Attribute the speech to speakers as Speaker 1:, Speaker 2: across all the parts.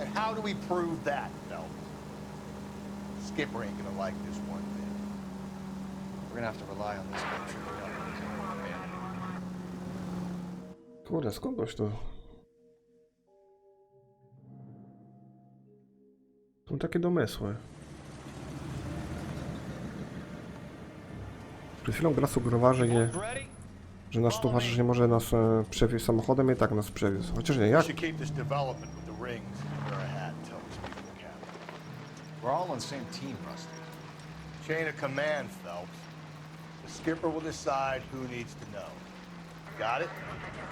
Speaker 1: And how do we prove that, Phelps? Skipper ain't gonna like this one bit.
Speaker 2: We're gonna have to rely on this country.
Speaker 3: Kurde, skądś to... Są takie domysły. Przed chwilą gra sugerowała, że nasz towarzysz nie może nas przewieźć samochodem i tak nas przewiózł. Chociaż nie,
Speaker 1: We
Speaker 3: jak?
Speaker 1: should keep this development with the rings under our hat until we speak to the captain.
Speaker 2: We're all on the same team, Rusty.
Speaker 1: Chain of command, Phelps. The skipper will decide who needs to know. Got it?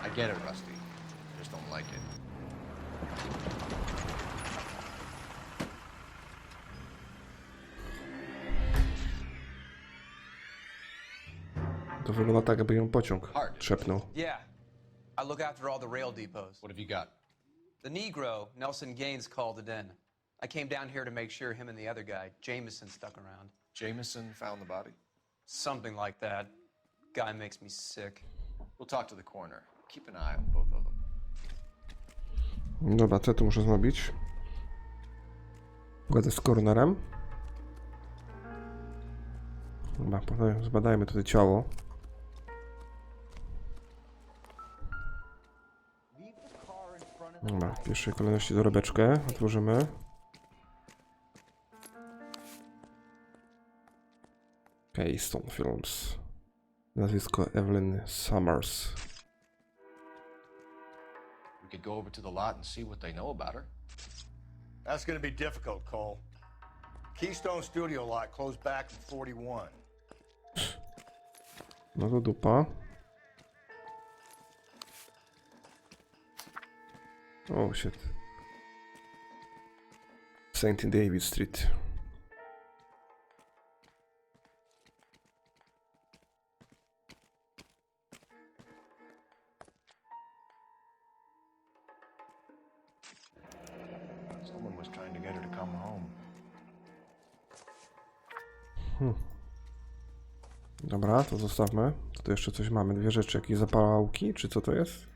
Speaker 2: I get it, Rusty. Just don't like it.
Speaker 3: To wygląda tak, jakby ją pociąg trzepnął.
Speaker 4: Yeah. I look after all the rail depots.
Speaker 2: What have you got?
Speaker 4: The Negro, Nelson Gaines, called it in. I came down here to make sure him and the other guy, Jameson, stuck around.
Speaker 2: Jameson found the body?
Speaker 4: Something like that. Guy makes me sick.
Speaker 2: We'll talk to the coroner. Keep an eye on both of them.
Speaker 3: Dobra, co tu muszę zrobić? Pogadę z koronerem. Dobra, potem zbadajmy tutaj ciało. Dobra, w pierwszej kolejności dorobeczkę otworzymy. Stone Films. Nazwisko Evelyn Summers.
Speaker 2: We could go over to the lot and see what they know about her.
Speaker 1: That's gonna be difficult, Cole. Keystone Studio lot closed back in 41.
Speaker 3: No to dupa. Oh shit. St. David Street.
Speaker 2: Someone was trying to get her to come home.
Speaker 3: Dobra, to zostawmy. Tu jeszcze coś mamy. Dwie rzeczy. Jakieś zapałki, czy co to jest?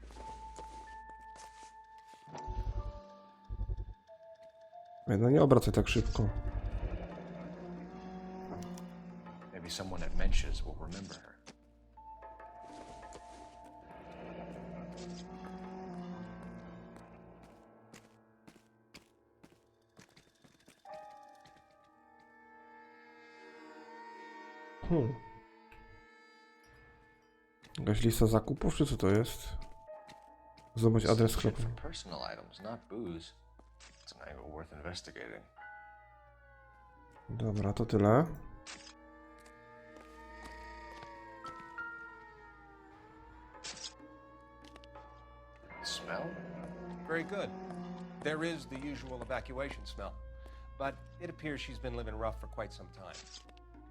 Speaker 3: No nie obracaj tak szybko.
Speaker 2: Maybe someone at Mensch's will remember her.
Speaker 3: Jakaś lista zakupów, czy co to jest? Zobacz adres
Speaker 2: Shit
Speaker 3: sklepu.
Speaker 2: for personal items, not booze. It's an angle worth investigating.
Speaker 3: Dobra, to tyle.
Speaker 2: Smell?
Speaker 5: Very good. There is the usual evacuation smell, but it appears she's been living rough for quite some time.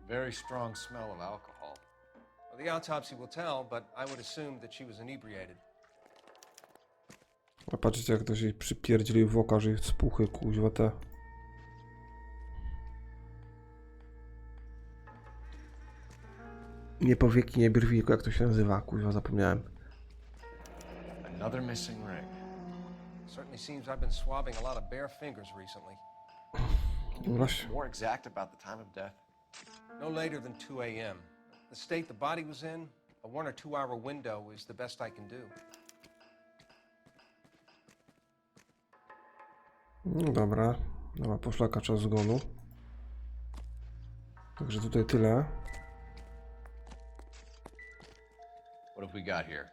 Speaker 2: Very strong smell of alcohol.
Speaker 5: Well, the autopsy will tell, but I would assume that she was inebriated.
Speaker 3: A patrzcie, jak ktoś jej przypierdzielił w oka, że jej spuchy, kuźwa te. Nie powieki, nie brwi, jak to się nazywa, kuźwa, zapomniałem.
Speaker 2: Another missing ring.
Speaker 5: Certainly seems I've been swabbing a lot of bare fingers recently.
Speaker 2: Can you be more exact about the time of death?
Speaker 5: No later than 2 a.m. The state the body was in, a 1 or 2 hour window is the best I can do.
Speaker 3: No dobra, dobra, poszlaka czas zgonu. Także tutaj tyle.
Speaker 2: What have we got here?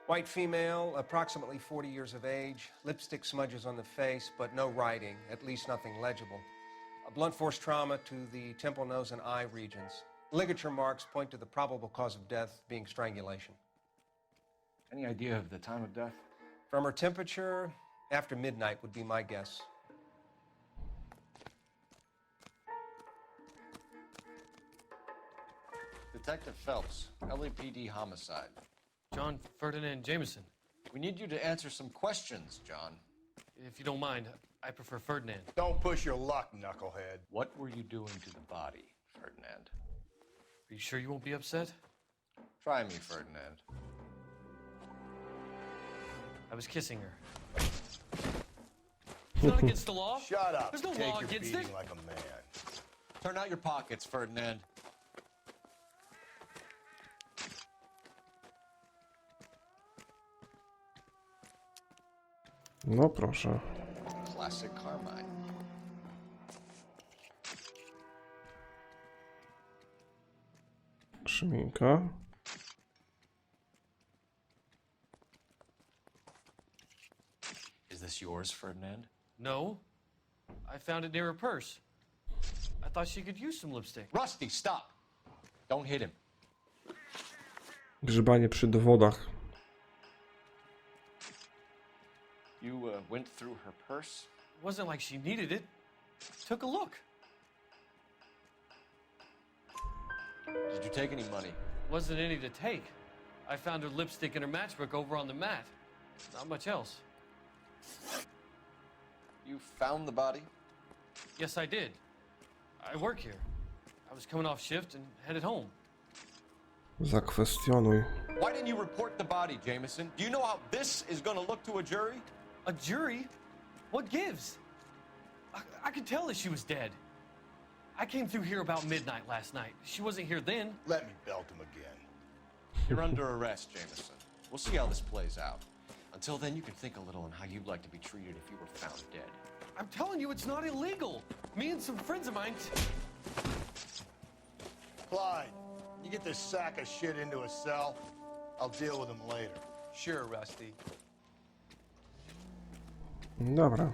Speaker 5: White female, approximately 40 years of age, lipstick smudges on the face, but no writing, at least nothing legible. A blunt force trauma to the temple, nose, and eye regions. Ligature marks point to the probable cause of death being strangulation.
Speaker 2: Any idea of the time of death?
Speaker 5: From her temperature, after midnight would be my guess.
Speaker 2: Detective Phelps, LAPD homicide.
Speaker 6: John Ferdinand Jameson.
Speaker 2: We need you to answer some questions, John.
Speaker 6: If you don't mind, I prefer Ferdinand.
Speaker 1: Don't push your luck, knucklehead.
Speaker 2: What were you doing to the body, Ferdinand?
Speaker 6: Are you sure you won't be upset?
Speaker 2: Try me, Ferdinand.
Speaker 6: I was kissing her. It's not against the law.
Speaker 1: Shut up.
Speaker 6: There's no
Speaker 1: Take
Speaker 6: law
Speaker 1: your
Speaker 6: against
Speaker 1: beating
Speaker 6: it.
Speaker 1: like a man.
Speaker 2: Turn out your pockets, Ferdinand.
Speaker 3: No proszę.
Speaker 2: Classic Carmine.
Speaker 3: Szminka.
Speaker 2: Is this yours, Ferdinand?
Speaker 6: No. I found it near her purse. I thought she could use some lipstick.
Speaker 2: Rusty, stop. Don't hit him.
Speaker 3: Grzebanie przy dowodach.
Speaker 2: You went through her purse?
Speaker 6: It wasn't like she needed it. Took a look.
Speaker 2: Did you take any money?
Speaker 6: Wasn't any to take. I found her lipstick and her matchbook over on the mat. Not much else.
Speaker 2: You found the body?
Speaker 6: Yes, I did. I work here. I was coming off shift and headed home.
Speaker 3: Zakwestionuj.
Speaker 2: Why didn't you report the body, Jameson? Do you know how this is going to look to a jury?
Speaker 6: A jury? What gives? I could tell that she was dead. I came through here about midnight last night. She wasn't here then.
Speaker 1: Let me belt him again.
Speaker 2: You're under arrest, Jameson. We'll see how this plays out. Until then, you can think a little on how you'd like to be treated if you were found dead.
Speaker 6: I'm telling you, it's not illegal. Me and some friends of mine...
Speaker 1: Clyde, you get this sack of shit into a cell. I'll deal with him later.
Speaker 4: Sure, Rusty.
Speaker 3: Dobra.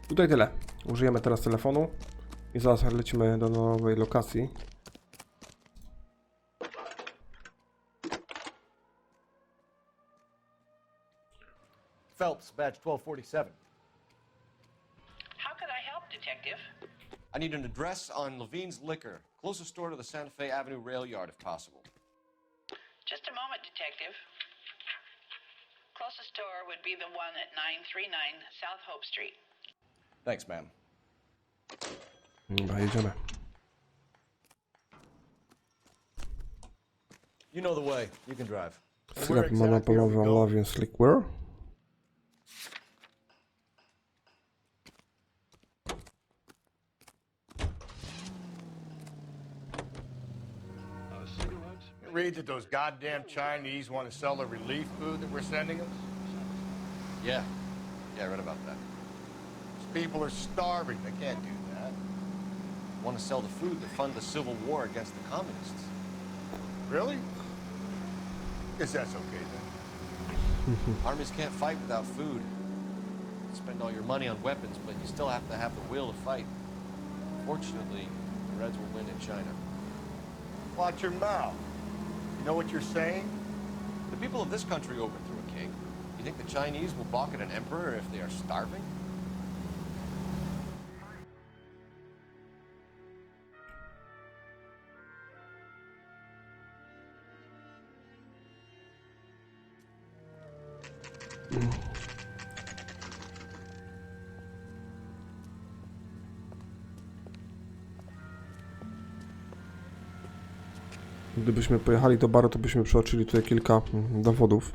Speaker 3: Tutaj tyle. Użyjemy teraz telefonu i zaraz lecimy do nowej lokacji.
Speaker 7: Phelps, badge 1247.
Speaker 8: How could I help, Detective?
Speaker 2: I need an address on Levine's Liquor. Closest store to the Santa Fe Avenue rail yard, if possible.
Speaker 8: Just a moment, Detective. Closest store would be the one at 939 South Hope Street.
Speaker 2: Thanks, ma'am.
Speaker 3: Dobra, jedziemy.
Speaker 2: You know the way. You can drive.
Speaker 3: Sklep monopolowy Alawian Slickware.
Speaker 1: Read that those goddamn Chinese want to sell the relief food that we're sending them?
Speaker 2: Yeah. Yeah, I read about that.
Speaker 1: These people are starving. They can't do that.
Speaker 2: Want to sell the food to fund the civil war against the communists.
Speaker 1: Really? Guess that's okay then.
Speaker 2: Armies can't fight without food. You spend all your money on weapons, but you still have to have the will to fight. Fortunately, the Reds will win in China.
Speaker 1: Watch your mouth. You know what you're saying?
Speaker 2: The people of this country overthrew a king. You think the Chinese will balk at an emperor if they are starving?
Speaker 3: Gdybyśmy pojechali do baru, to byśmy przeoczyli tutaj kilka dowodów.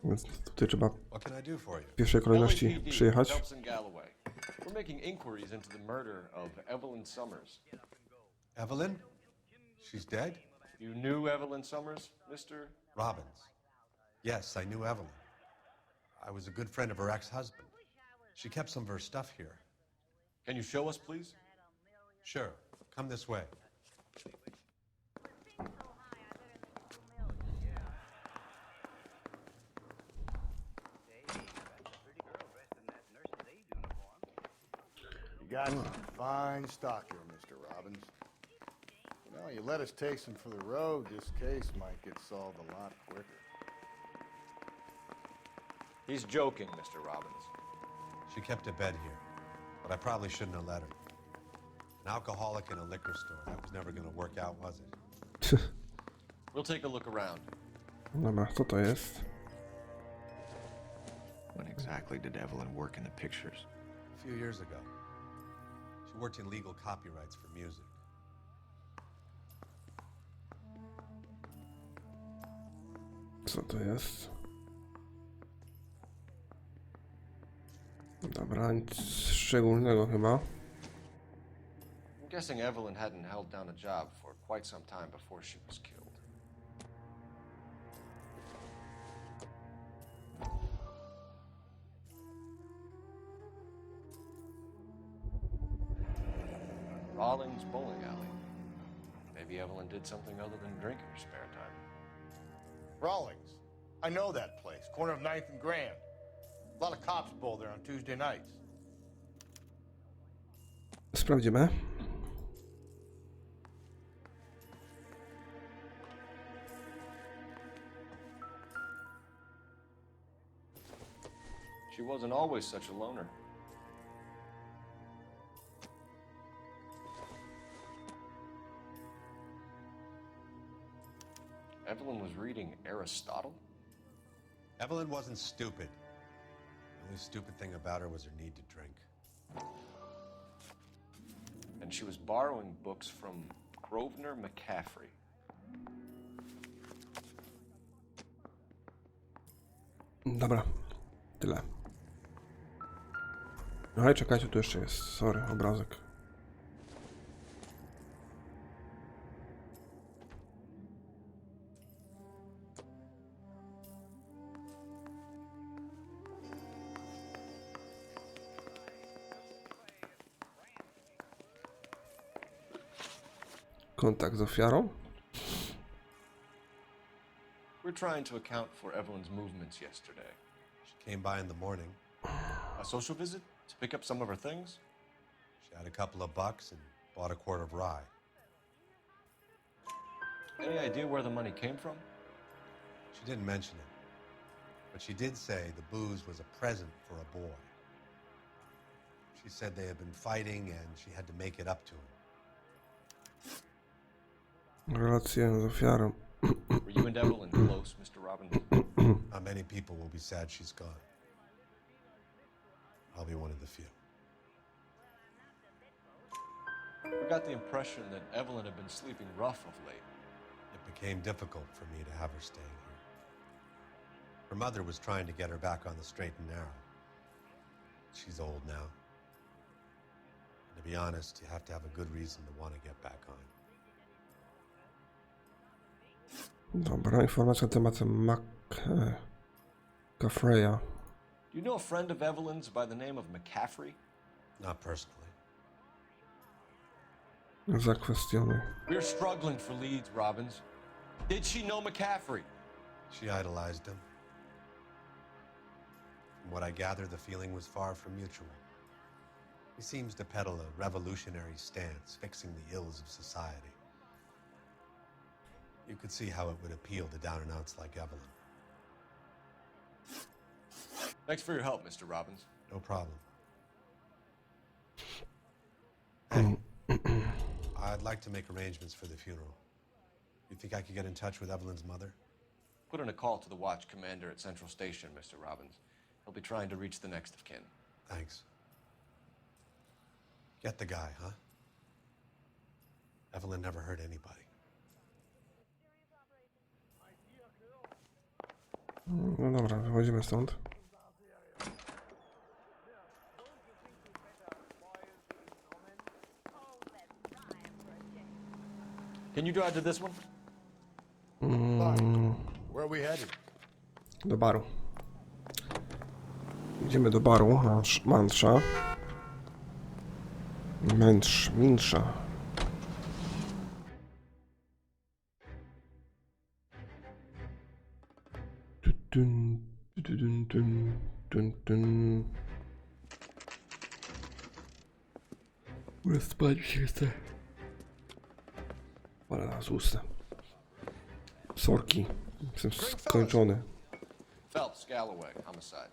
Speaker 3: Więc tutaj trzeba w pierwszej kolejności
Speaker 2: LAPD,
Speaker 3: przyjechać.
Speaker 2: Phelps and Galloway. We're making inquiries into the murder of Evelyn Summers.
Speaker 9: Evelyn? She's dead?
Speaker 2: You knew Evelyn Summers, Mr.
Speaker 9: Robbins. Yes, I knew Evelyn. I was a good friend of her ex-husband. She kept some of her stuff here.
Speaker 2: Can you show us, please?
Speaker 9: Sure. Come this way.
Speaker 1: You got some fine stock here, Mr. Robbins. You know, you let us take some for the road, this case might get solved a lot quicker.
Speaker 2: He's joking, Mr. Robbins.
Speaker 9: She kept a bed here, but I probably shouldn't have let her. An alcoholic in a liquor store. That was never going to work out, was it?
Speaker 2: We'll take a look around.
Speaker 3: Dobra, co to jest?
Speaker 2: When exactly did Evelyn work in the pictures?
Speaker 9: A few years ago. She worked in legal copyrights for music.
Speaker 3: Co to jest? Dobra, nic szczególnego chyba.
Speaker 2: I'm guessing Evelyn hadn't held down a job for quite some time before she was killed. Rawlings bowling alley. Maybe Evelyn did something other than drink in her spare time.
Speaker 1: Rawlings. I know that place. Corner of 9th and Grand. A lot of cops bowl there on Tuesday nights.
Speaker 3: Sprawdzimy.
Speaker 2: She wasn't always such a loner. Evelyn was reading Aristotle?
Speaker 9: Evelyn wasn't stupid. The only stupid thing about her was her need to drink.
Speaker 2: And she was borrowing books from Grosvenor McCaffrey.
Speaker 3: Dobra, tyle. Ale czekajcie, tu jeszcze jest, sorry, obrazek. Kontakt z ofiarą.
Speaker 2: We're trying to account for Evelyn's movements yesterday.
Speaker 9: She came by in the morning.
Speaker 2: A social visit? To pick up some of her things?
Speaker 9: She had a couple of bucks and bought a quart of rye.
Speaker 2: Any idea where the money came from?
Speaker 9: She didn't mention it, but she did say the booze was a present for a boy. She said they had been fighting and she had to make it up to him.
Speaker 3: Relacje z ofiarą.
Speaker 2: Were you and Evelyn close, Mr. Robbins?
Speaker 9: Not many people will be sad she's gone. I'll be one of the few.
Speaker 2: We got the impression that Evelyn had been sleeping rough of late.
Speaker 9: It became difficult for me to have her staying here. Her mother was trying to get her back on the straight and narrow. She's old now. And to be honest, you have to have a good reason to want to get back on.
Speaker 3: Dobra, informacja na temat McCaffreya.
Speaker 2: Do you know a friend of Evelyn's by the name of McCaffrey?
Speaker 9: Not personally.
Speaker 3: Zakwestionuj.
Speaker 2: We're struggling for leads, Robbins. Did she know McCaffrey?
Speaker 9: She idolized him. From what I gather, the feeling was far from mutual. He seems to peddle a revolutionary stance, fixing the ills of society. You could see how it would appeal to down-and-outs like Evelyn.
Speaker 2: Thanks for your help, Mr. Robbins.
Speaker 9: No problem. Hey, I'd like to make arrangements for the funeral. You think I could get in touch with Evelyn's mother?
Speaker 2: Put in a call to the watch commander at Central Station, Mr. Robbins. He'll be trying to reach the next of kin.
Speaker 9: Thanks. Get the guy, huh? Evelyn never hurt anybody.
Speaker 3: No dobra, wychodzimy stąd.
Speaker 2: Can you drive to this one?
Speaker 1: Where are we headed?
Speaker 3: Do baru. Idziemy do baru, Mansza. Minsza. Muszę spać, się chce. Ale nas usta. Sorki. Jestem skończony.
Speaker 2: Phelps, Galloway, homicide.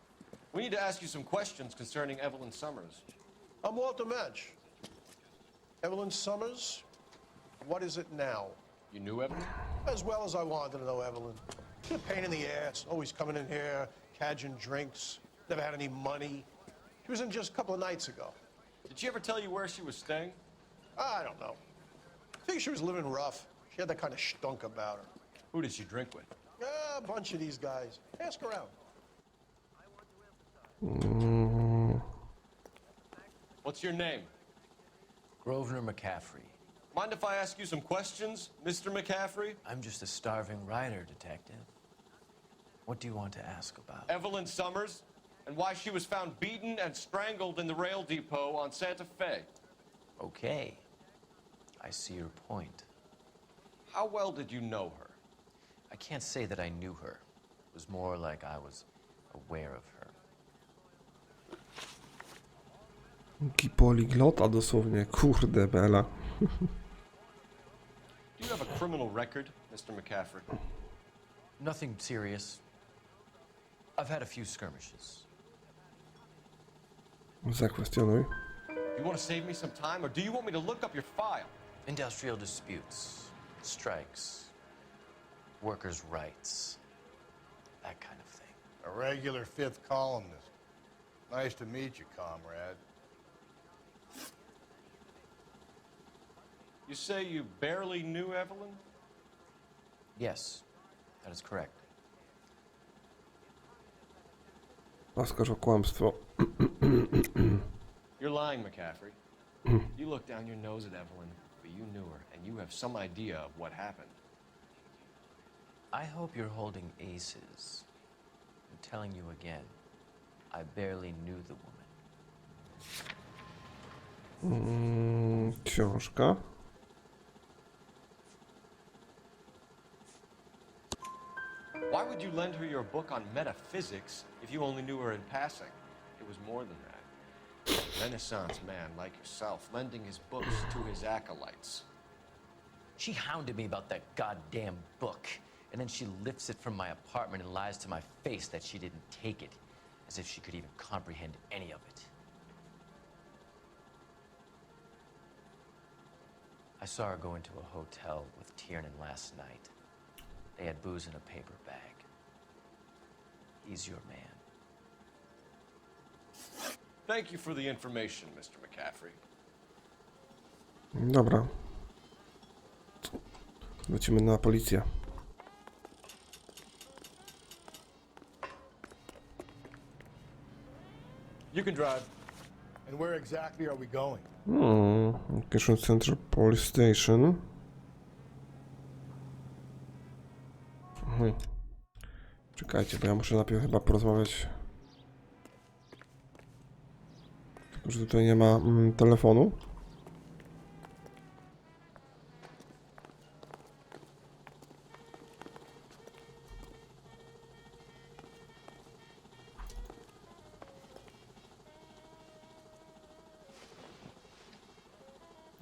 Speaker 2: We need to ask you some questions concerning Evelyn Summers.
Speaker 10: I'm Walter Mensch. Evelyn Summers? What is it now?
Speaker 2: You knew Evelyn?
Speaker 10: As well as I wanted to know Evelyn. She's a pain in the ass, always coming in here, cadging drinks, never had any money. She was in just a couple of nights ago.
Speaker 2: Did she ever tell you where she was staying?
Speaker 10: I don't know. I think she was living rough. She had that kind of stunk about her.
Speaker 2: Who did she drink with?
Speaker 10: A bunch of these guys. Ask around.
Speaker 2: What's your name?
Speaker 11: Grosvenor McCaffrey.
Speaker 2: Mind if I ask you some questions, Mr. McCaffrey?
Speaker 11: I'm just a starving writer, detective. What do you want to ask about?
Speaker 2: Evelyn Summers, and why she was found beaten and strangled in the rail depot on Santa Fe.
Speaker 11: Okay. I see your point.
Speaker 2: How well did you know her?
Speaker 11: I can't say that I knew her. It was more like I was aware of her.
Speaker 3: Jaki poliglota dosłownie, kurde bela.
Speaker 2: Do you have a criminal record, Mr. McCaffrey?
Speaker 11: Nothing serious. I've had a few skirmishes.
Speaker 3: Zakwestionuj.
Speaker 2: You want to save me some time, or do you want me to look up your file?
Speaker 11: Industrial disputes, strikes, workers' rights, that kind of thing.
Speaker 1: A regular fifth columnist. Nice to meet you, comrade.
Speaker 2: You say you barely knew Evelyn?
Speaker 11: Yes, that is correct.
Speaker 3: Oskarż o kłamstwo.
Speaker 2: You're lying, McCaffrey. You looked down your nose at Evelyn, but you knew her, and you have some idea of what happened.
Speaker 11: I hope you're holding aces. I'm telling you again, I barely knew the woman.
Speaker 3: Książka.
Speaker 2: Why would you lend her your book on metaphysics if you only knew her in passing? It was more than that. A Renaissance man like yourself, lending his books to his acolytes.
Speaker 11: She hounded me about that goddamn book, and then she lifts it from my apartment and lies to my face that she didn't take it, as if she could even comprehend any of it. I saw her go into a hotel with Tiernan last night. They had booze in a paper bag. He's your man.
Speaker 2: Thank you for the information, Mr. McCaffrey.
Speaker 3: Dobra. Lecimy na policję.
Speaker 2: You can drive.
Speaker 1: And where exactly are we going?
Speaker 3: Location Central Police Station. Czekajcie, bo ja muszę najpierw chyba porozmawiać. Tylko, że tutaj nie ma telefonu.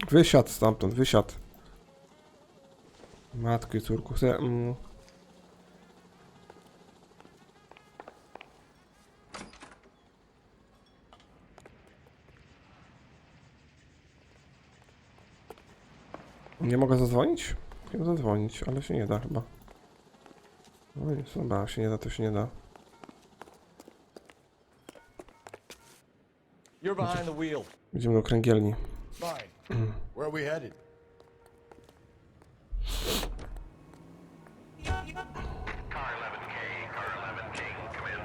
Speaker 3: Wysiadł stamtąd, wysiadł. Matko i córku, chcę... Nie mogę zadzwonić? Chciałem zadzwonić, ale się nie da chyba. No nic, dobra, się nie da, to się nie da.
Speaker 2: You're behind the wheel.
Speaker 3: Idziemy do kręgielni.
Speaker 1: Fine. Where are we headed?
Speaker 12: Car 11K, car 11K, come in.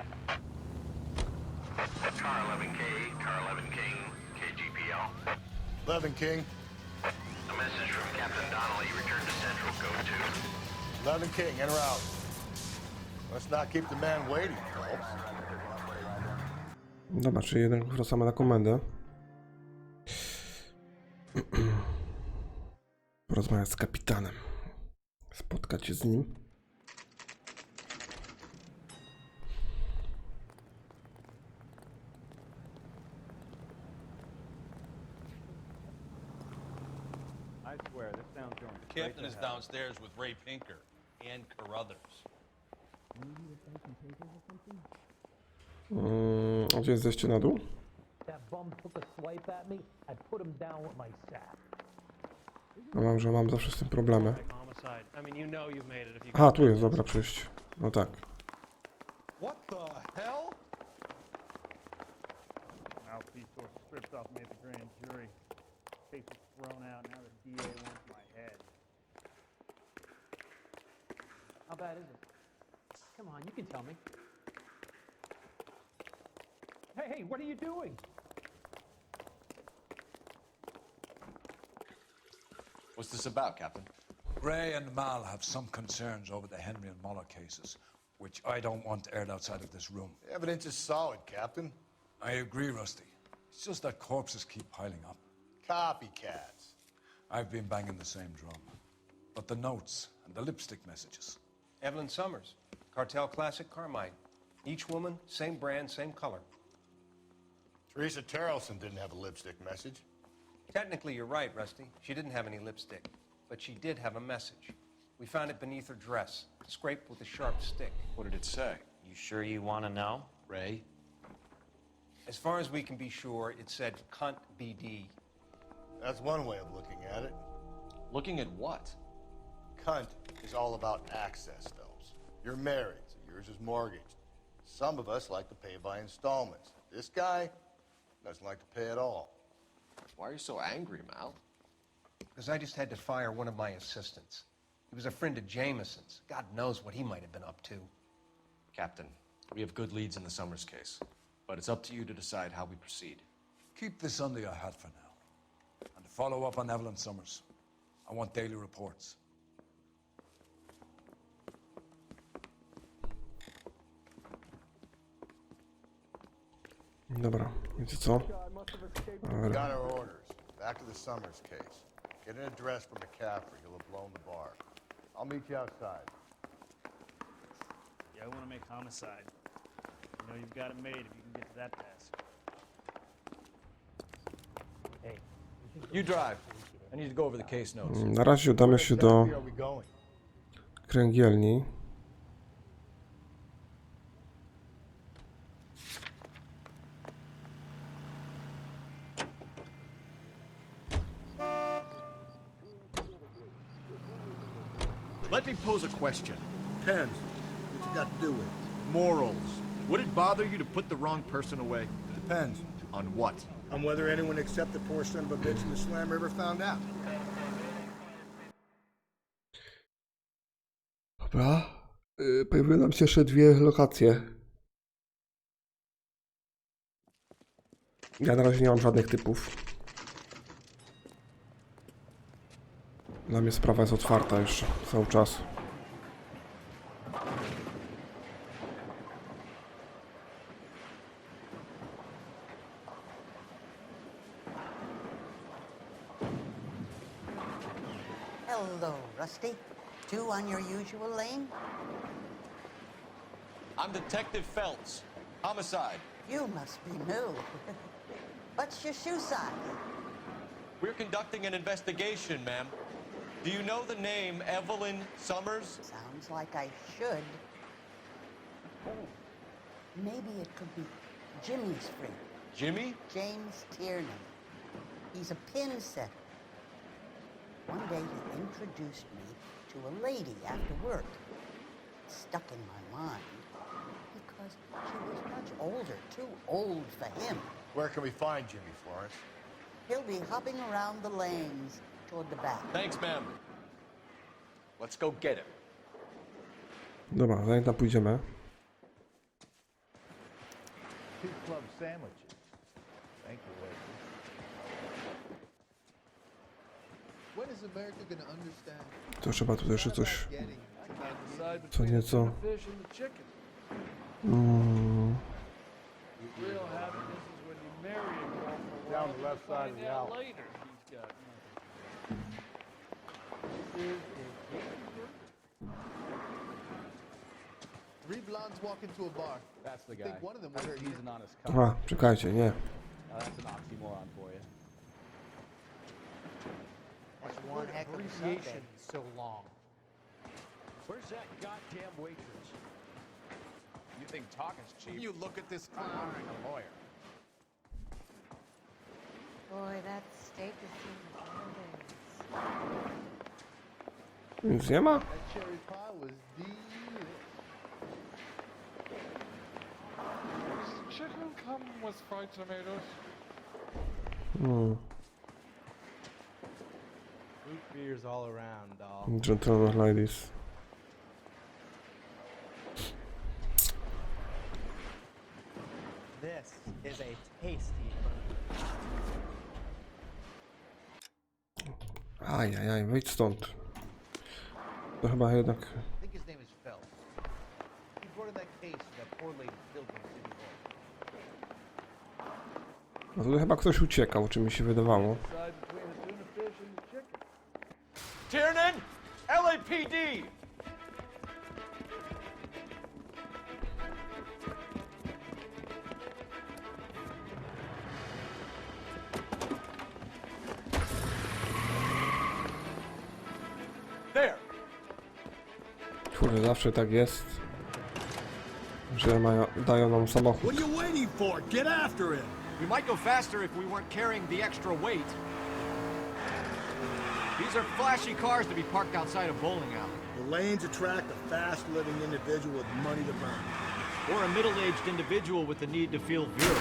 Speaker 12: Car 11K, car 11 King, KGPL.
Speaker 1: 11 King.
Speaker 12: A message from Captain Donnelly, return to Central, go to.
Speaker 1: 11 King, in or out? Let's not keep the man waiting, Phelps.
Speaker 3: Dobra, czyli jednak wracamy na komendę. Porozmawiać z kapitanem. Spotkać się z nim.
Speaker 13: I swear, this sounds going
Speaker 14: The captain is downstairs with Ray Pinker and Carruthers.
Speaker 3: Gdzie jest zejście na dół? No mam, że mam zawsze z tym problemy. Aha, tu jest, dobra, przejście. No tak.
Speaker 10: What the hell?
Speaker 13: Mouthpiece was stripped off me at the grand jury. Case was thrown out. Now the DA wants my head.
Speaker 4: How bad is it? Come on, you can tell me. Hey, what are you doing?
Speaker 2: What's this about, Captain?
Speaker 15: Ray and Mal have some concerns over the Henry and Muller cases, which I don't want aired outside of this room.
Speaker 1: The evidence is solid, Captain.
Speaker 15: I agree, Rusty. It's just that corpses keep piling up.
Speaker 1: Copycats.
Speaker 15: I've been banging the same drum. But the notes and the lipstick messages.
Speaker 5: Evelyn Summers, Cartel Classic Carmine. Each woman, same brand, same color.
Speaker 1: Teresa Terrelson didn't have a lipstick message.
Speaker 5: Technically, you're right, Rusty. She didn't have any lipstick, but she did have a message. We found it beneath her dress, scraped with a sharp stick.
Speaker 2: What did it say?
Speaker 11: You sure you want to know?
Speaker 2: Ray?
Speaker 5: As far as we can be sure, it said cunt BD.
Speaker 1: That's one way of looking at it.
Speaker 2: Looking at what?
Speaker 1: Cunt is all about access, Phelps. You're married, so yours is mortgaged. Some of us like to pay by installments. This guy doesn't like to pay at all.
Speaker 2: Why are you so angry, Mal?
Speaker 5: Because I just had to fire one of my assistants. He was a friend of Jameson's. God knows what he might have been up to.
Speaker 2: Captain, we have good leads in the Summers case, but it's up to you to decide how we proceed.
Speaker 15: Keep this under your hat for now. And to follow up on Evelyn Summers, I want daily reports.
Speaker 3: Dobra, wiecie co?
Speaker 1: Got our orders. Back to the Summers case. Get an address from McCaffrey. He'll have blown the bar. I'll meet you outside.
Speaker 13: Yeah, I want to make homicide. You know you've got it made if you can get to that task.
Speaker 16: Hey, you drive. I need to go over the case notes.
Speaker 3: Na razie udamy się do
Speaker 1: Where are we going?
Speaker 3: kręgielni.
Speaker 16: Let me pose a question.
Speaker 7: Depends. What you got to do with it?
Speaker 16: Morals. Would it bother you to put the wrong person away?
Speaker 7: Depends.
Speaker 16: On what?
Speaker 7: On whether anyone except the poor son of a bitch in the Slam River found out.
Speaker 3: Dobra. Pojawiły nam się jeszcze dwie lokacje. Ja na razie nie mam żadnych typów. Dla mnie sprawa jest otwarta jeszcze cały czas.
Speaker 17: Hello, Rusty. Two on your usual lane?
Speaker 2: I'm Detective Phelps. Homicide.
Speaker 17: You must be new. What's your shoe size?
Speaker 2: We're conducting an investigation, ma'am. Do you know the name Evelyn Summers?
Speaker 17: Sounds like I should. Oh, maybe it could be Jimmy's friend.
Speaker 2: Jimmy?
Speaker 17: James Tiernan. He's a pin setter. One day he introduced me to a lady after work. It stuck in my mind because she was much older, too old for him.
Speaker 1: Where can we find Jimmy, Florence?
Speaker 17: He'll be hopping around the lanes toward the back.
Speaker 2: Thanks, ma'am. Let's go get him.
Speaker 3: Dobra, zanim tam pójdziemy.
Speaker 7: Two club sandwiches. Thank you, lady.
Speaker 18: When is America gonna understand?
Speaker 3: To trzeba tutaj jeszcze coś. Co nieco.
Speaker 13: Real happiness is when you marry a girl for a
Speaker 7: Down
Speaker 13: while,
Speaker 7: the left
Speaker 13: you
Speaker 7: side of
Speaker 13: find
Speaker 7: the
Speaker 13: out
Speaker 7: alley.
Speaker 13: later he's got nothing.
Speaker 18: Three blondes walk into a bar.
Speaker 16: That's the
Speaker 18: I
Speaker 16: guy.
Speaker 18: think one of them
Speaker 16: I
Speaker 18: was
Speaker 16: heard he's an honest cop.
Speaker 3: Aha, czekajcie, nie.
Speaker 16: Now that's an oxymoron for you.
Speaker 17: That's one heck of a
Speaker 6: Abbreviation
Speaker 17: Sunday.
Speaker 6: so long. Where's that goddamn waitress?
Speaker 16: You think talking's cheap?
Speaker 18: You look at this clown.
Speaker 16: Hiring a lawyer.
Speaker 19: Boy, that steak is in
Speaker 3: Nic nie ma?
Speaker 18: That cherry pie was delicious.
Speaker 13: Does chicken come with fried tomatoes?
Speaker 16: Root beers all around, doll.
Speaker 3: Gentlemen ladies.
Speaker 20: This is a tasty
Speaker 3: Ajajaj, wyjdź stąd. To chyba jednak...
Speaker 18: I think his name is Phelps. He brought in that case of that poor lady killed in City Hall.
Speaker 3: No tutaj chyba ktoś uciekał, czy mi się wydawało.
Speaker 16: Tiernan! LAPD! There!
Speaker 3: Kurde, zawsze tak jest, że dają nam samochód.
Speaker 7: What are you waiting for? Get after him!
Speaker 2: We might go faster if we weren't carrying the extra weight. These are flashy cars to be parked outside a bowling alley.
Speaker 7: The lanes attract a fast-living individual with money to burn.
Speaker 2: Or a middle-aged individual with the need to feel virile.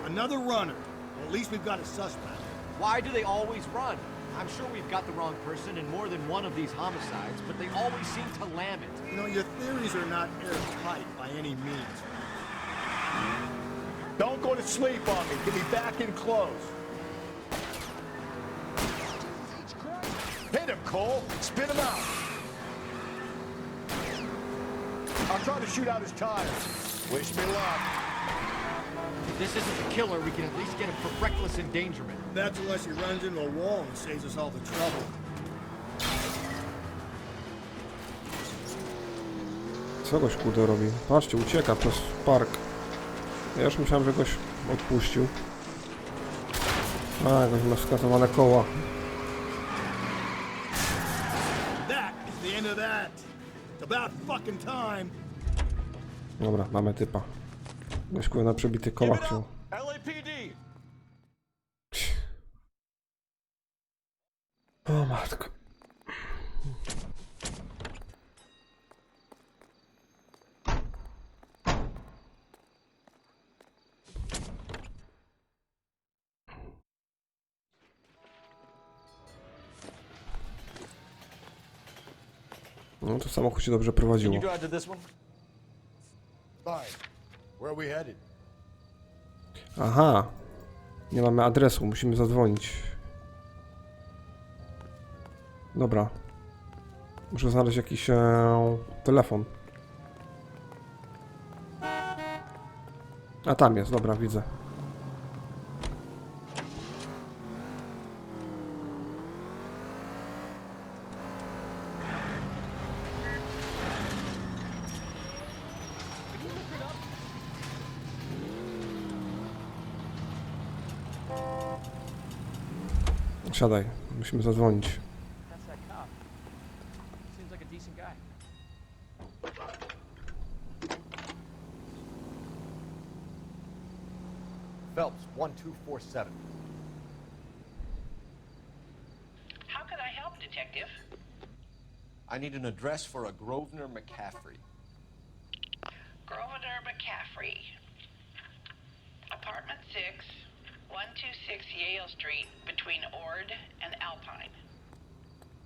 Speaker 7: Another runner. Well, at least we've got a suspect.
Speaker 2: Why do they always run? I'm sure we've got the wrong person in more than one of these homicides, but they always seem to lam it.
Speaker 7: You know, your theories are not airtight by any means. Don't go to sleep on me. Get me back in close. Hit him, Cole. Spin him out. I'm trying to shoot out his tires. Wish me luck.
Speaker 2: If this isn't the killer, we can at least get him for reckless endangerment.
Speaker 7: That's unless he runs into a wall and saves us all the trouble.
Speaker 3: Co goś kurde robi? Patrzcie, ucieka przez park. Ja już myślałem, że goś odpuścił. A, goś ma skasowane koła.
Speaker 7: That is the end of that. It's about fucking time.
Speaker 3: Dobra, mamy typa. Goś kurde na przebitych kołach wziął.
Speaker 16: LAPD!
Speaker 3: O matko. No to samochód się dobrze prowadziło.
Speaker 16: Can you drive to this one?
Speaker 7: Fine. Where are we headed?
Speaker 3: Aha. Nie mamy adresu, musimy zadzwonić. Dobra. Muszę znaleźć jakiś telefon. A tam jest, dobra, widzę. Siadaj, musimy zadzwonić.
Speaker 16: That's that cop. Seems like a decent guy.
Speaker 2: Phelps, 1247.
Speaker 8: How can I help, Detective?
Speaker 2: I need an address for a Grosvenor McCaffrey.
Speaker 8: Grosvenor McCaffrey. Apartment 6, 126 Yale Street, between Ord and Alpine.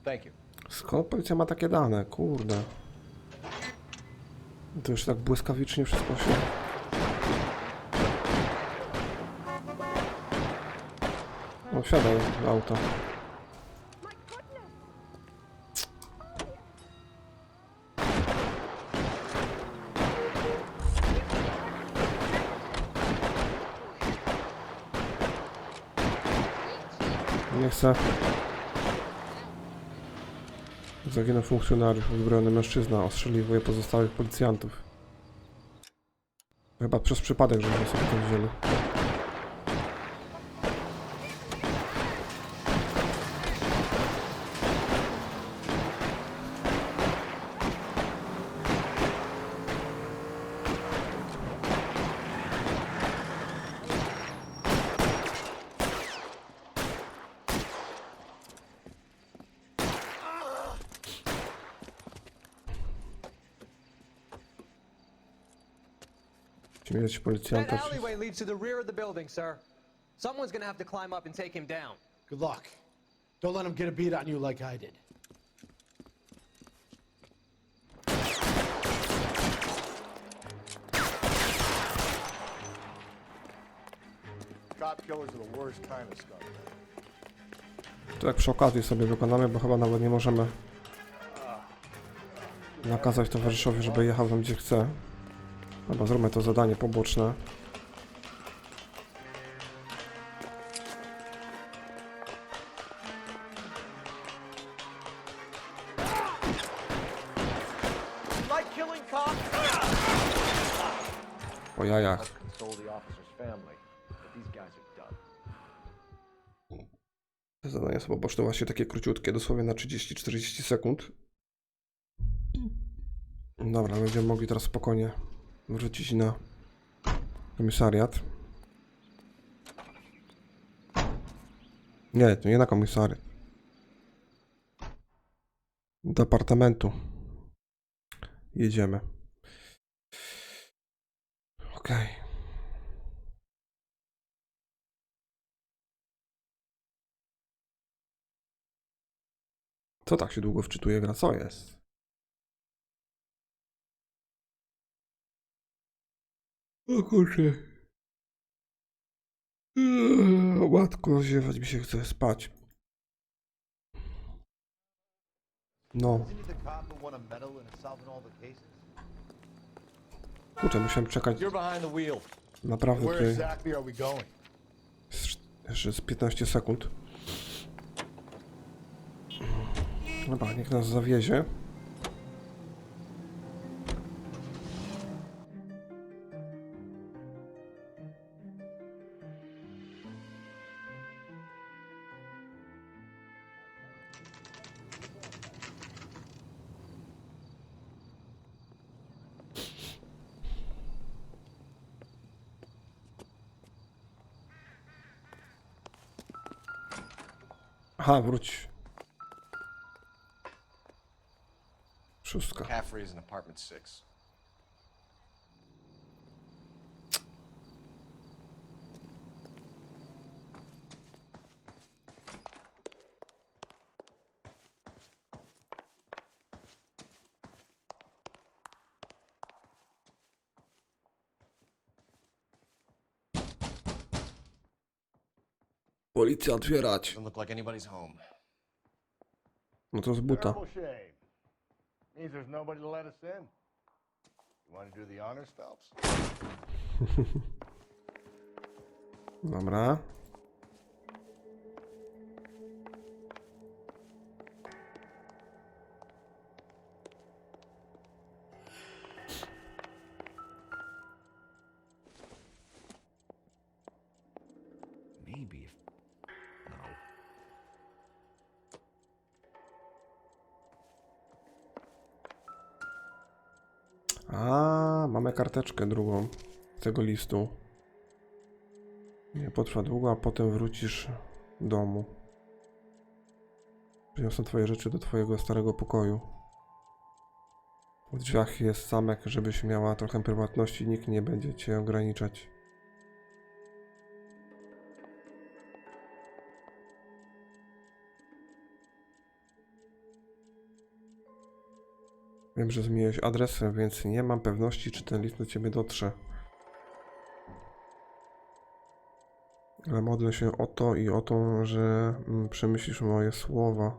Speaker 2: Thank you.
Speaker 3: Skąd policja ma takie dane? Kurde. To już tak błyskawicznie wszystko się... No wsiadaj do auta. Nie chcę. Zaginął funkcjonariusz, uzbrojony mężczyzna, ostrzelił dwoje pozostałych policjantów. Chyba przez przypadek, że sobie to wzięli. Śmierć
Speaker 4: That
Speaker 3: policjanta.
Speaker 4: alleyway leads to the rear of the building, sir. Someone's gonna have to climb up and take him down.
Speaker 10: Good luck. Don't let him get a beat on you like I did.
Speaker 7: cop killers are the worst kind of scumbag.
Speaker 3: To jak przy okazji sobie wykonamy, bo chyba nawet nie możemy nakazać towarzyszowi, żeby jechał tam gdzie chce. Chyba zróbmy to zadanie poboczne. Po jajach. Te zadania są poboczne, właśnie takie króciutkie, dosłownie na 30-40 sekund. Dobra, będziemy mogli teraz spokojnie wrócić na komisariat. Nie, to nie na komisariat. Do apartamentu. Jedziemy. Okej. Co tak się długo wczytuje gra? Co jest? O kurczę. Łatko, ziewać mi się chce spać. No. Kurczę, musiałem czekać. Naprawdę tutaj. Jeszcze z 15 sekund. Dobra, niech nas zawiezie. Aha, wróć. Szóstka.
Speaker 2: McCaffrey is in apartment 6.
Speaker 3: Policja otwierać.
Speaker 2: Doesn't look like anybody's home.
Speaker 3: No to z buta.
Speaker 7: Terrible shame. Means there's nobody to let us in. You want to do the honors, Phelps?
Speaker 3: Dobra.
Speaker 2: Maybe if... No.
Speaker 3: A, mamy karteczkę drugą z tego listu. Nie potrwa długo, a potem wrócisz do domu. Przyniosę twoje rzeczy do twojego starego pokoju. W drzwiach jest zamek, żebyś miała trochę prywatności, nikt nie będzie cię ograniczać. Wiem, że zmieniłeś adres, więc nie mam pewności, czy ten list do ciebie dotrze. Ale modlę się o to i o to, że przemyślisz moje słowa.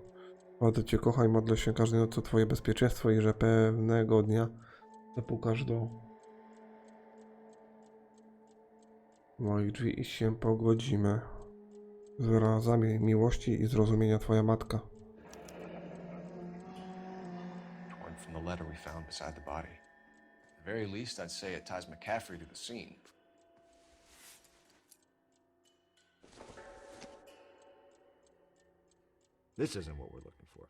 Speaker 3: Bardzo cię kocham i modlę się każdej nocy o twoje bezpieczeństwo i że pewnego dnia zapukasz do moich drzwi i się pogodzimy. Z wyrazami miłości i zrozumienia twoja matka.
Speaker 2: From the letter we found beside the body. At the very least, I'd say it ties McCaffrey to the scene.
Speaker 7: This isn't what we're looking for.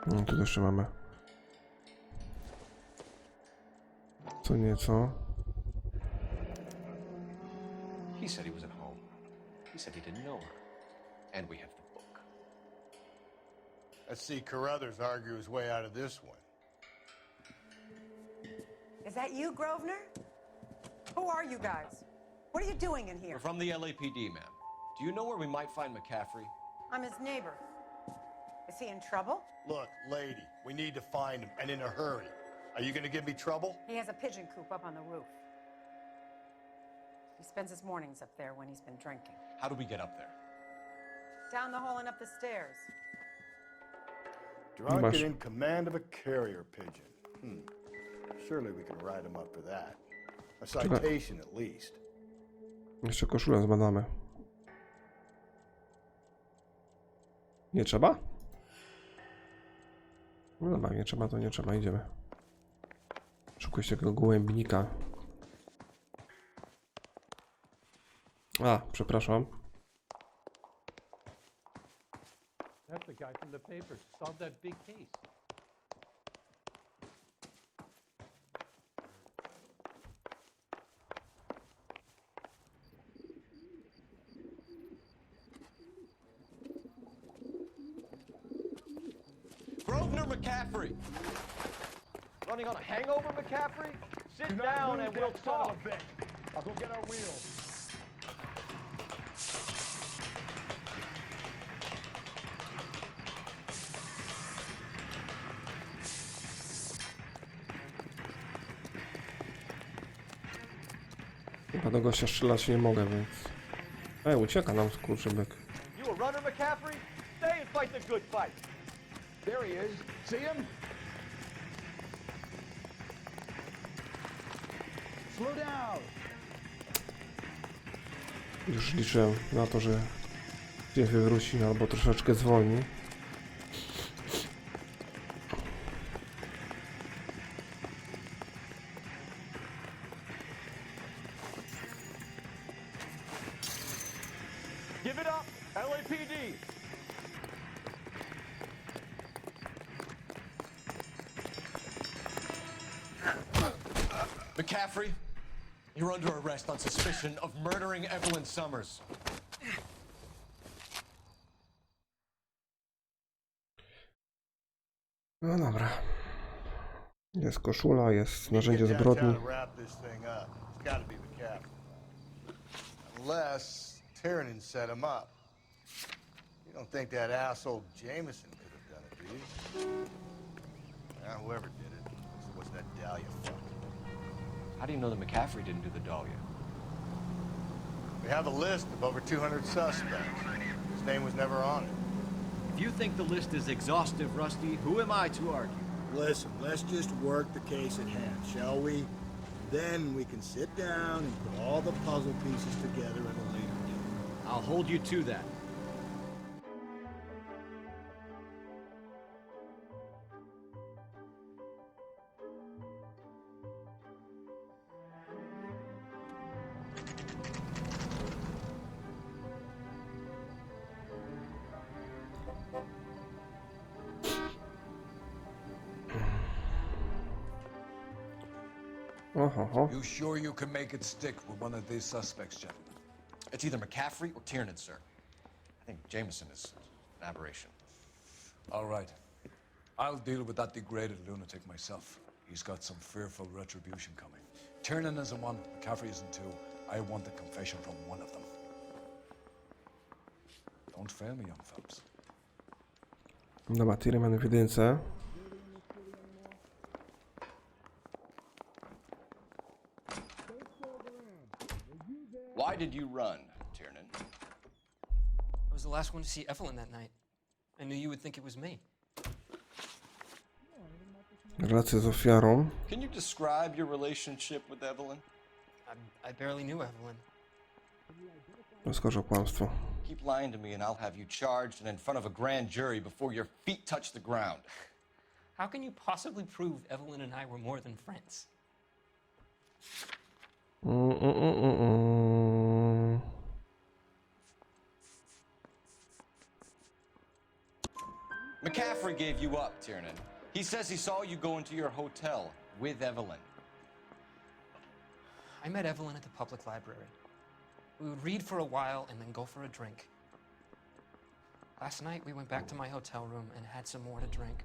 Speaker 3: No tu jeszcze mamy co nieco.
Speaker 2: He said he was at home. He said he didn't know her. And we have the book.
Speaker 1: Let's see Carruthers argue his way out of this one.
Speaker 20: Is that you, Grosvenor? Who are you guys? What are you doing in here?
Speaker 2: We're from the LAPD, ma'am. Do you know where we might find McCaffrey?
Speaker 20: I'm his neighbor. Is he in trouble?
Speaker 1: Look, lady, we need to find him, and in a hurry. Are you gonna give me trouble?
Speaker 20: He has a pigeon coop up on the roof. He spends his mornings up there when he's been drinking.
Speaker 2: How do we get up there?
Speaker 20: Down the hall and up the stairs.
Speaker 1: Drunk
Speaker 3: Masz.
Speaker 1: and in command of a carrier pigeon. Surely we can write him up for that. A citation at least.
Speaker 3: Jeszcze koszulę zbadamy. Nie trzeba? No dobra, nie trzeba to nie trzeba, idziemy. Szukać tego gołębnika. A, przepraszam.
Speaker 21: That's the guy from the papers. Solved that big case.
Speaker 2: Grosvenor McCaffrey! Running on a hangover, McCaffrey? Sit down and we'll talk.
Speaker 7: I'll go get our wheels.
Speaker 3: Chyba do gościa strzelać nie mogę, więc... ucieka nam skurczybyk.
Speaker 2: You a runner, McCaffrey? Stay and fight the good fight.
Speaker 7: There he is. See him? Slow down.
Speaker 3: Już liczę na to, że się wywróci albo troszeczkę zwolni.
Speaker 2: Give it up, LAPD! McCaffrey, you're under arrest on suspicion of murdering Evelyn Summers.
Speaker 3: No dobra. Jest koszula, jest narzędzie zbrodni.
Speaker 1: Unless Tiernan set him up. You don't think that asshole Jameson could have done it, do you? Whoever did it. What's that Dahlia fuck?
Speaker 2: How do you know that McCaffrey didn't do the Dahlia?
Speaker 1: We have a list of over 200 suspects. His name was never on it.
Speaker 6: If you think the list is exhaustive, Rusty, who am I to argue?
Speaker 7: Listen, let's just work the case at hand, shall we? Then we can sit down and put all the puzzle pieces together at a later date.
Speaker 6: I'll hold you to that.
Speaker 15: You sure you can make it stick with one of these suspects, gentlemen?
Speaker 2: It's either McCaffrey or Tiernan, sir. I think Jameson is an aberration.
Speaker 15: All right. I'll deal with that degraded lunatic myself. He's got some fearful retribution coming. Tiernan isn't one, McCaffrey isn't two. I want the confession from one of them. Don't fail me, young Phelps.
Speaker 3: Dobra, Tiernan w jedynce.
Speaker 2: Why did you run, Tiernan?
Speaker 6: I was the last one to see Evelyn that night. I knew you would think it was me.
Speaker 3: Relacje z ofiarą.
Speaker 2: Can you describe your relationship with Evelyn?
Speaker 6: I barely knew Evelyn.
Speaker 3: Oskarża o kłamstwo.
Speaker 2: Keep lying to me and I'll have you charged and in front of a grand jury before your feet touch the ground.
Speaker 6: How can you possibly prove Evelyn and I were more than friends?
Speaker 2: McCaffrey gave you up, Tiernan. He says he saw you go into your hotel with Evelyn.
Speaker 6: I met Evelyn at the public library. We would read for a while and then go for a drink. Last night, we went back to my hotel room and had some more to drink.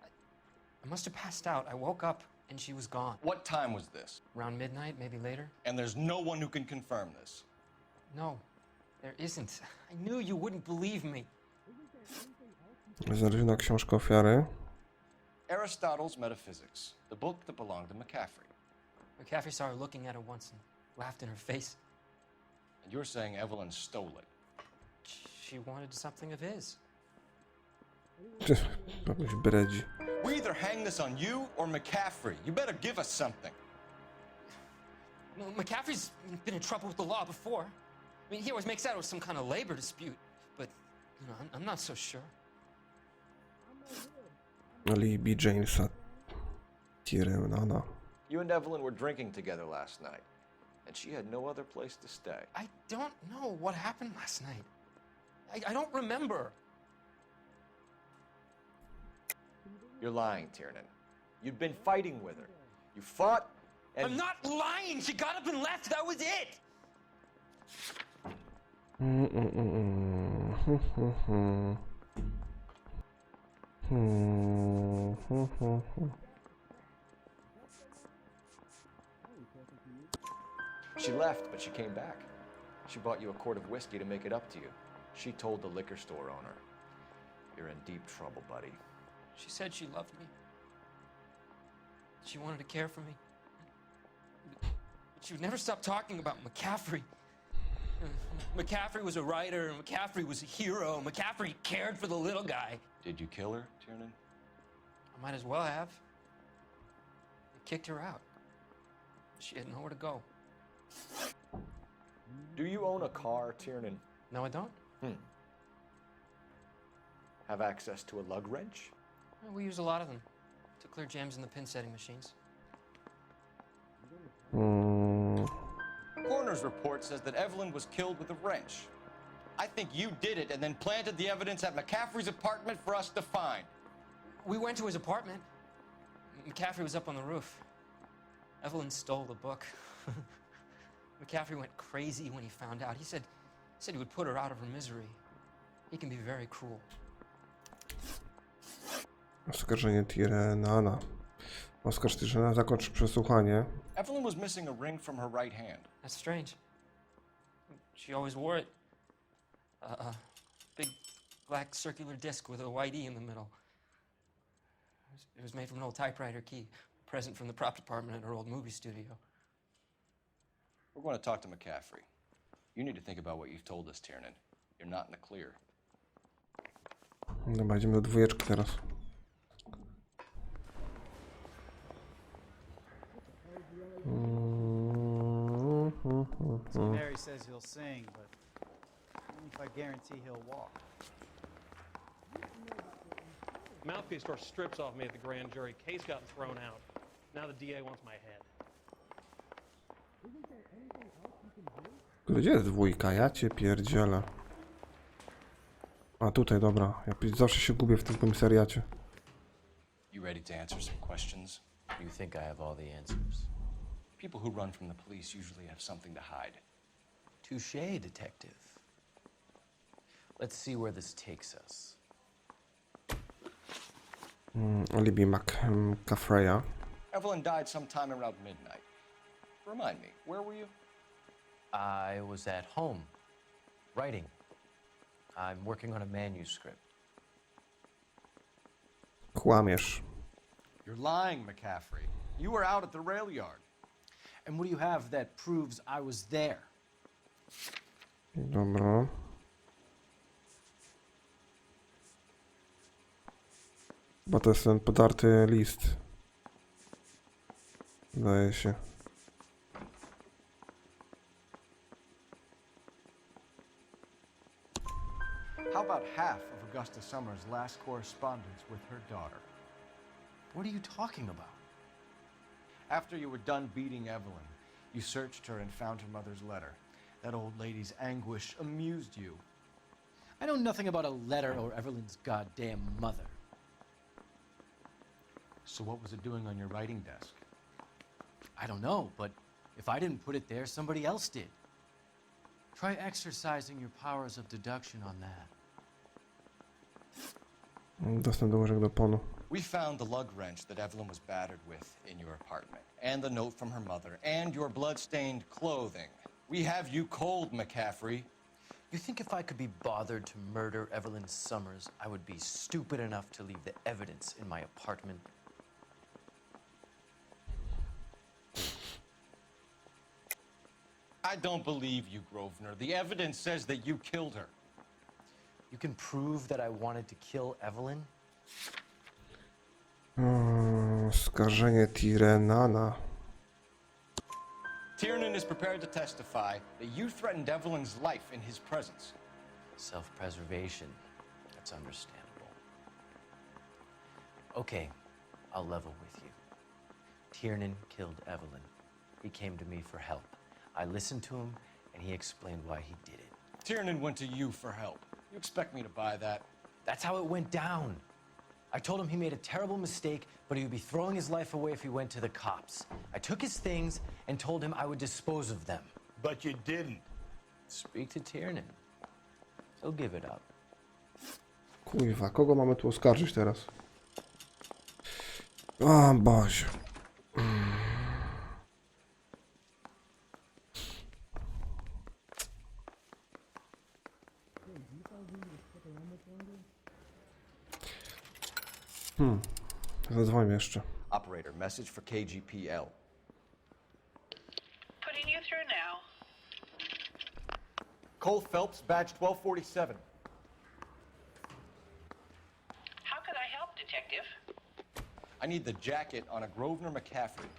Speaker 6: I must have passed out. I woke up and she was gone.
Speaker 2: What time was this?
Speaker 6: Around midnight, maybe later.
Speaker 2: And there's no one who can confirm this.
Speaker 6: No, there isn't. I knew you wouldn't believe me.
Speaker 3: Znaleziono książkę ofiary.
Speaker 2: Aristotle's Metaphysics, the book that belonged to McCaffrey.
Speaker 6: McCaffrey saw her looking at her once and laughed in her face.
Speaker 2: And you're saying Evelyn stole it.
Speaker 6: She wanted something of his.
Speaker 3: Kogoś bredzi.
Speaker 2: We either hang this on you or McCaffrey. You better give us something.
Speaker 6: Well, McCaffrey's been in trouble with the law before. I mean, he always makes out it was some kind of labor dispute, but you know, I'm not so sure.
Speaker 3: Alibi Jamesa Tyrennana.
Speaker 2: You and Evelyn were drinking together last night, and she had no other place to stay.
Speaker 6: I don't know what happened last night. I don't remember.
Speaker 2: You're lying, Tiernan. You'd been fighting with her. You fought, and...
Speaker 6: I'm not lying! She got up and left, that was it!
Speaker 2: She left, but she came back. She bought you a quart of whiskey to make it up to you. She told the liquor store owner. You're in deep trouble, buddy.
Speaker 6: She said she loved me. She wanted to care for me. But she would never stop talking about McCaffrey. McCaffrey was a writer, McCaffrey was a hero, McCaffrey cared for the little guy.
Speaker 2: Did you kill her, Tiernan?
Speaker 6: I might as well have. I kicked her out. She had nowhere to go.
Speaker 2: Do you own a car, Tiernan?
Speaker 6: No, I don't.
Speaker 2: Have access to a lug wrench?
Speaker 6: Well, we use a lot of them to clear jams in the pin setting machines.
Speaker 2: Coroner's report says that Evelyn was killed with a wrench. I think you did it and then planted the evidence at McCaffrey's apartment for us to find.
Speaker 6: We went to his apartment. McCaffrey was up on the roof. Evelyn stole the book. McCaffrey went crazy when he found out. He said he would put her out of her misery. He can be very cruel.
Speaker 3: Oskarżenie Tyrennana. Oskarż Tyrennana, zakończ przesłuchanie.
Speaker 2: Evelyn was missing a ring from her right hand.
Speaker 6: That's strange. She always wore it. A big black circular disc with a white E in the middle. It was made from an old typewriter key, a present from the prop department at her old movie studio.
Speaker 2: We're going to talk to McCaffrey. You need to think about what you've told us, Tiernan. You're not in the clear.
Speaker 3: Dobra, idziemy do dwójeczki teraz.
Speaker 9: Mary says he'll sing, but only if I guarantee he'll walk.
Speaker 21: Mouthpiece tore strips off me at the grand jury. Case got thrown out. Now the DA wants my head.
Speaker 3: Gdzie jest dwójka? Ja cię pierdzielę. A tutaj, dobra. Ja zawsze się gubię w tym komisariacie.
Speaker 2: You ready to answer some questions?
Speaker 11: You think I have all the answers?
Speaker 2: People who run from the police usually have something to hide.
Speaker 11: Touché, detective. Let's see where this takes us.
Speaker 3: Alibi McCaffreya.
Speaker 2: Evelyn died sometime around midnight. Remind me, where were you?
Speaker 11: I was at home, writing. I'm working on a manuscript.
Speaker 3: Kłamiesz.
Speaker 2: You're lying, McCaffrey. You were out at the rail yard.
Speaker 9: And what do you have that proves I was there?
Speaker 3: Dobra. Bo to jest ten podarty list. Wydaje się.
Speaker 1: How about half of Augusta Summers' last correspondence with her daughter?
Speaker 11: What are you talking about?
Speaker 1: After you were done beating Evelyn, you searched her and found her mother's letter. That old lady's anguish amused you.
Speaker 9: I know nothing about a letter or Evelyn's goddamn mother.
Speaker 1: So what was it doing on your writing desk?
Speaker 9: I don't know, but if I didn't put it there, somebody else did. Try exercising your powers of deduction on that.
Speaker 3: Dostęp do łyżek do ponu.
Speaker 2: We found the lug wrench that Evelyn was battered with in your apartment, and the note from her mother, and your blood-stained clothing. We have you cold, McCaffrey.
Speaker 11: You think if I could be bothered to murder Evelyn Summers, I would be stupid enough to leave the evidence in my apartment?
Speaker 2: I don't believe you, Grosvenor. The evidence says that you killed her.
Speaker 11: You can prove that I wanted to kill Evelyn?
Speaker 3: Oskarżenie Tirenana.
Speaker 2: Tiernan is prepared to testify that you threatened Evelyn's life in his presence.
Speaker 11: Self-preservation. That's understandable. Okay, I'll level with you. Tiernan killed Evelyn. He came to me for help. I listened to him, and he explained why he did it.
Speaker 2: Tiernan went to you for help. You expect me to buy that?
Speaker 11: That's how it went down. I told him he made a terrible mistake, but he would be throwing his life away if he went to the cops. I took his things and told him I would dispose of them.
Speaker 1: But you didn't.
Speaker 11: Speak to Tiernan. He'll give it up.
Speaker 3: Kurwa, kogo mamy tu oskarżyć teraz? O Boże. Zadzwońmy jeszcze.
Speaker 2: Operator, message for KGPL.
Speaker 8: Putting you through now.
Speaker 2: Cole Phelps, badge 1247.
Speaker 8: How could I help, Detective?
Speaker 2: I need the jacket on a Grosvenor McCaffrey.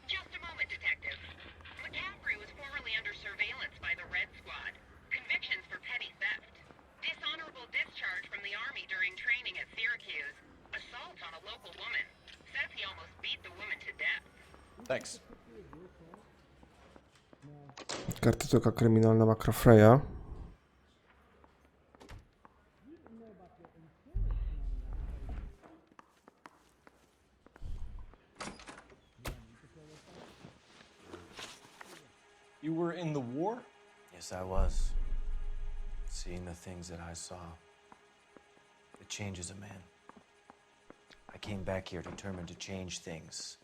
Speaker 8: Just a moment, Detective. McCaffrey was formerly under surveillance by the Red Squad. Convictions for petty theft. Dishonorable discharge from the Army during training at Syracuse. Assault on a local woman. Says he almost beat the woman to death.
Speaker 2: Thanks.
Speaker 3: Kartoteka kryminalna Makrofreya.
Speaker 2: You were in the war?
Speaker 11: Yes, I was. Seeing the things that I saw, it changes a man. I came back here determined to change things.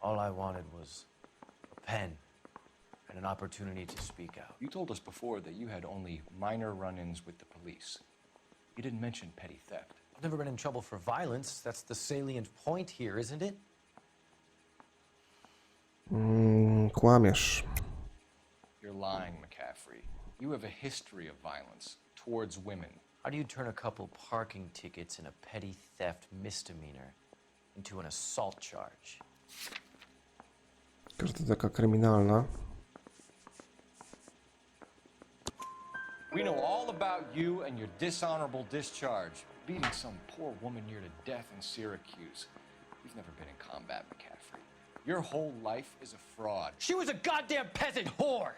Speaker 11: All I wanted was a pen and an opportunity to speak out.
Speaker 2: You told us before that you had only minor run-ins with the police. You didn't mention petty theft.
Speaker 11: I've never been in trouble for violence. That's the salient point here, isn't it?
Speaker 3: Kłamiesz.
Speaker 2: You're lying, McCaffrey. You have a history of violence towards women.
Speaker 11: How do you turn a couple parking tickets and a petty theft misdemeanor into an assault charge?
Speaker 3: Kartoteka kryminalna.
Speaker 2: We know all about you and your dishonorable discharge, beating some poor woman near to death in Syracuse. You've never been in combat, McCaffrey. Your whole life is a fraud.
Speaker 11: She was a goddamn peasant whore!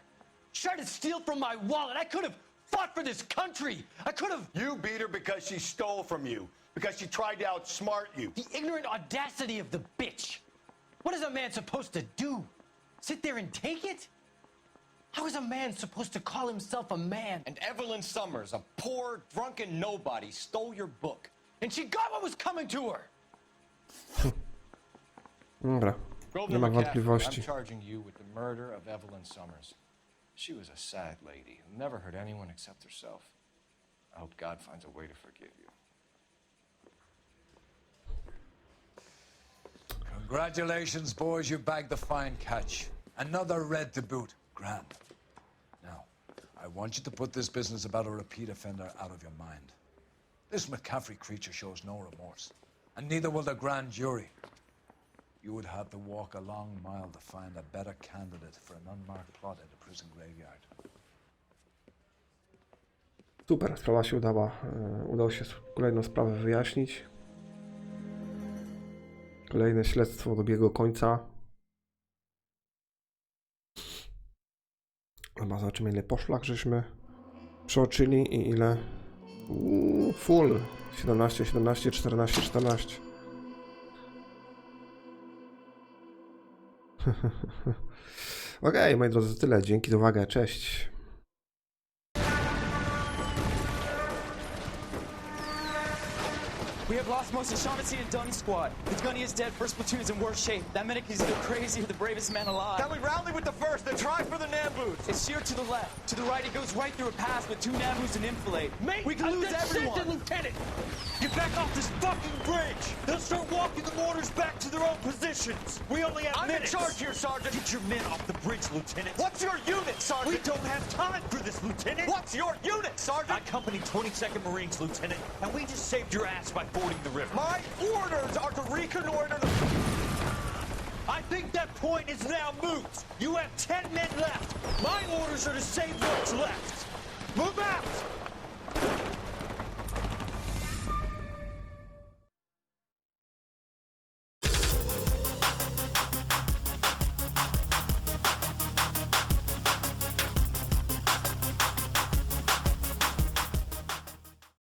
Speaker 11: She tried to steal from my wallet. I could have fought for this country. I could have...
Speaker 1: You beat her because she stole from you, because she tried to outsmart you.
Speaker 11: The ignorant audacity of the bitch. What is a man supposed to do? Sit there and take it? How is a man supposed to call himself a man?
Speaker 2: And Evelyn Summers, a poor, drunken nobody, stole your book.
Speaker 11: And she got what was coming to her.
Speaker 3: Dobra, nie ma wątpliwości.
Speaker 2: I'm charging you with the murder of Evelyn Summers. She was a sad lady who never hurt anyone except herself. I hope God finds a way to forgive you.
Speaker 15: Congratulations, boys, you bagged the fine catch. Another red to boot. Grand. Now, I want you to put this business about a repeat offender out of your mind. This McCaffrey creature shows no remorse, and neither will the grand jury. You would have to walk a long mile to find a better candidate for an unmarked plot at a prison graveyard.
Speaker 3: Super, sprawa się udała. Udało się kolejną sprawę wyjaśnić. Kolejne śledztwo dobiegło końca. Chyba zobaczymy, ile poszlak żeśmy przeoczyli i ile... full. 17, 17, 14, 14. Okej, moi drodzy, to tyle. Dzięki za uwagę. Cześć.
Speaker 12: We have lost most of Shaughnessy and Dunn's squad. The gunny is dead, first platoon is in worse shape. That medic is either crazy or the bravest man alive.
Speaker 2: Then we rally with the first, then try for the Nambus.
Speaker 12: It's sheer to the left. To the right, it goes right through a pass with 2 Nambus and enfilade.
Speaker 22: Mate,
Speaker 12: we can lose everyone.
Speaker 22: Lieutenant! Get back off this fucking bridge! They'll start walking the mortars back to their own positions! We only have minutes!
Speaker 2: I'm in charge here, Sergeant!
Speaker 22: Get your men off the bridge, Lieutenant!
Speaker 2: What's your unit, Sergeant?
Speaker 22: We don't have time for this, Lieutenant!
Speaker 2: What's your unit, Sergeant?
Speaker 22: I company 22nd Marines, Lieutenant, and we just saved your ass by fording the river.
Speaker 2: My orders are to reconnoiter the...
Speaker 22: I think that point is now moot! You have 10 men left! My orders are to save what's left! Move out!